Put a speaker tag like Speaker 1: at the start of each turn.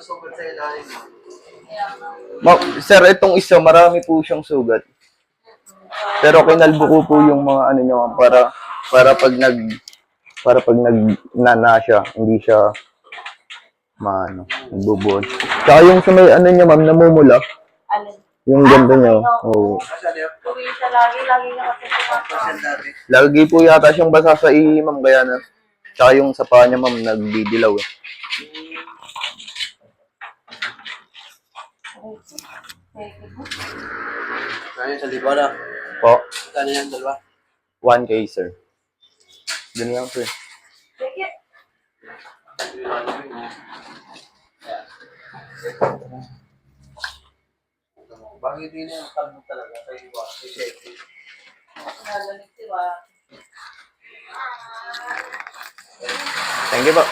Speaker 1: sugat sa ilalim.
Speaker 2: Sir, itong isa, marami po siyang sugat. Pero kinalbo ko po yung mga ano nyo, para pag nagnana siya, hindi siya nagbubuod. Tsaka yung sa may ano niya, ma'am, namumula.
Speaker 3: Alin?
Speaker 2: Yung ganda niya. Oo.
Speaker 3: Tuwi siya lagi na kasi
Speaker 1: Dati.
Speaker 2: Lagi po yata siyang basa sa ihi, ma'am, kaya na. Tsaka yung sa paa niya, ma'am, nagdidilaw eh.
Speaker 1: Kaya sa liba na.
Speaker 2: Po,
Speaker 1: Kano yan, dalawa?
Speaker 2: 1K, sir. Ganun lang, sir.
Speaker 1: Bakit din yan? Kalbo talaga. Kaya iba. May safety.
Speaker 3: Nalalit diba?
Speaker 2: Thank you po.